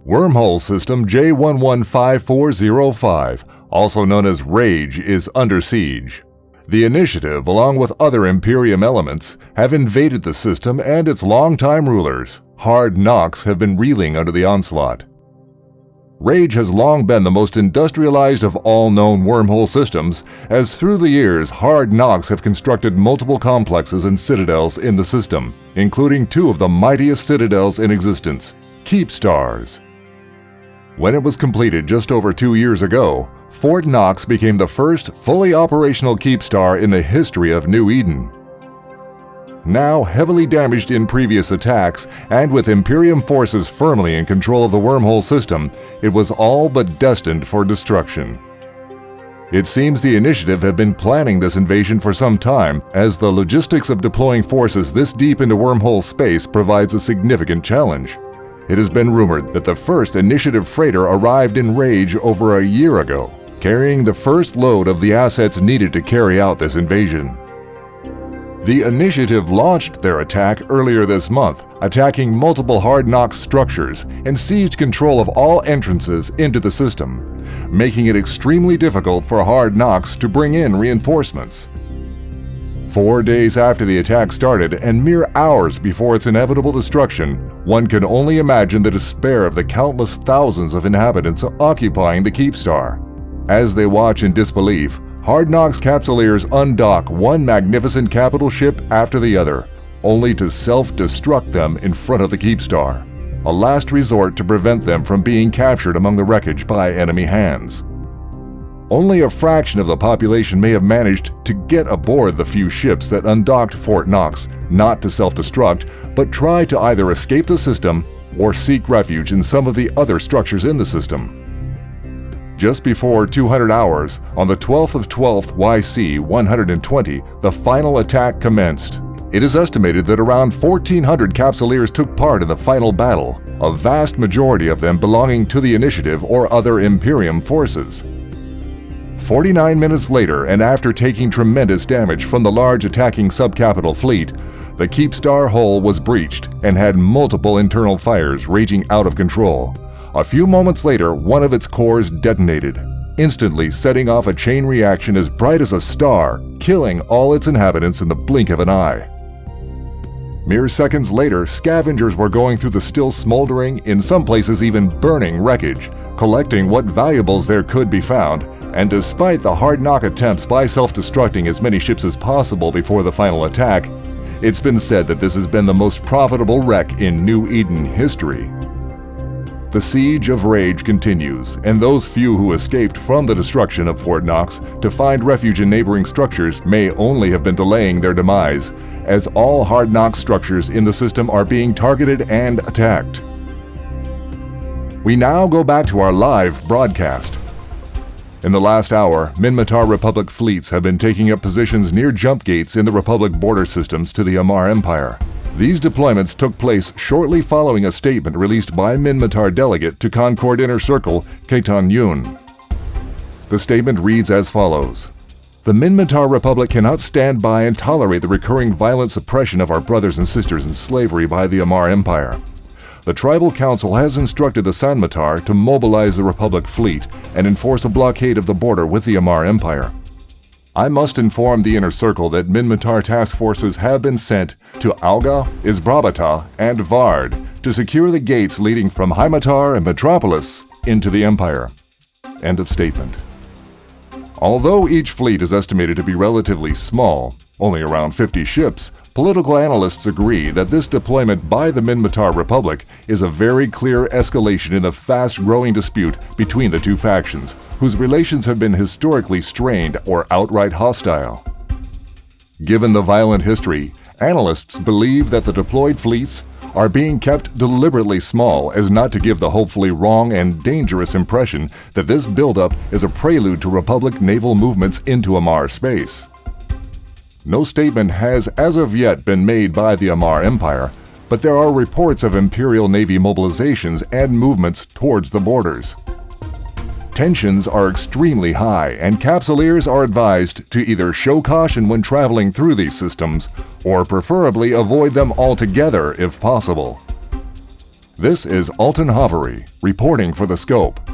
Wormhole System J115405, also known as Rage, is under siege. The Initiative, along with other Imperium elements, have invaded the system, and its longtime rulers, Hard Knocks, have been reeling under the onslaught. Rage has long been the most industrialized of all known wormhole systems, as through the years Hard Knocks have constructed multiple complexes and citadels in the system, including two of the mightiest citadels in existence, Keepstars. When it was completed just over 2 years ago, Fort Knox became the first fully operational Keepstar in the history of New Eden. Now heavily damaged in previous attacks, and with Imperium forces firmly in control of the wormhole system, it was all but destined for destruction. It seems the Initiative have been planning this invasion for some time, as the logistics of deploying forces this deep into wormhole space provides a significant challenge. It has been rumored that the first Initiative freighter arrived in Rage over a year ago, carrying the first load of the assets needed to carry out this invasion. The Initiative launched their attack earlier this month, attacking multiple Hard Knocks structures and seized control of all entrances into the system, making it extremely difficult for Hard Knocks to bring in reinforcements. 4 days after the attack started, and mere hours before its inevitable destruction, one can only imagine the despair of the countless thousands of inhabitants occupying the Keepstar. As they watch in disbelief, Hard Knocks Capsuleers undock one magnificent capital ship after the other, only to self-destruct them in front of the Keepstar, a last resort to prevent them from being captured among the wreckage by enemy hands. Only a fraction of the population may have managed to get aboard the few ships that undocked Fort Knox, not to self-destruct, but try to either escape the system or seek refuge in some of the other structures in the system. Just before 200 hours, on the 12th of 12th YC 120, the final attack commenced. It is estimated that around 1,400 Capsuleers took part in the final battle, a vast majority of them belonging to the Initiative or other Imperium forces. 49 minutes later, and after taking tremendous damage from the large attacking subcapital fleet, the Keepstar hull was breached and had multiple internal fires raging out of control. A few moments later, one of its cores detonated, instantly setting off a chain reaction as bright as a star, killing all its inhabitants in the blink of an eye. Mere seconds later, scavengers were going through the still smoldering, in some places even burning wreckage, collecting what valuables there could be found, and despite the hard knock attempts by self-destructing as many ships as possible before the final attack, it's been said that this has been the most profitable wreck in New Eden history. The siege of Rage continues, and those few who escaped from the destruction of Fort Knox to find refuge in neighboring structures may only have been delaying their demise, as all Hard Knock structures in the system are being targeted and attacked. We now go back to our live broadcast. In the last hour, Minmatar Republic fleets have been taking up positions near jump gates in the Republic border systems to the Amarr Empire. These deployments took place shortly following a statement released by Minmatar delegate to Concord Inner Circle, Ketan Yun. The statement reads as follows: "The Minmatar Republic cannot stand by and tolerate the recurring violent suppression of our brothers and sisters in slavery by the Amarr Empire. The Tribal Council has instructed the Sanmatar to mobilize the Republic fleet and enforce a blockade of the border with the Amarr Empire. I must inform the Inner Circle that Minmatar task forces have been sent to Alga, Isbrabata, and Vard to secure the gates leading from Hymatar and Metropolis into the Empire." End of statement. Although each fleet is estimated to be relatively small, only around 50 ships, political analysts agree that this deployment by the Minmatar Republic is a very clear escalation in the fast-growing dispute between the two factions, whose relations have been historically strained or outright hostile. Given the violent history, analysts believe that the deployed fleets are being kept deliberately small as not to give the hopefully wrong and dangerous impression that this buildup is a prelude to Republic naval movements into Amarr space. No statement has as of yet been made by the Amarr Empire, but there are reports of Imperial Navy mobilizations and movements towards the borders. Tensions are extremely high, and Capsuleers are advised to either show caution when traveling through these systems, or preferably avoid them altogether if possible. This is Alton Haveri, reporting for The Scope.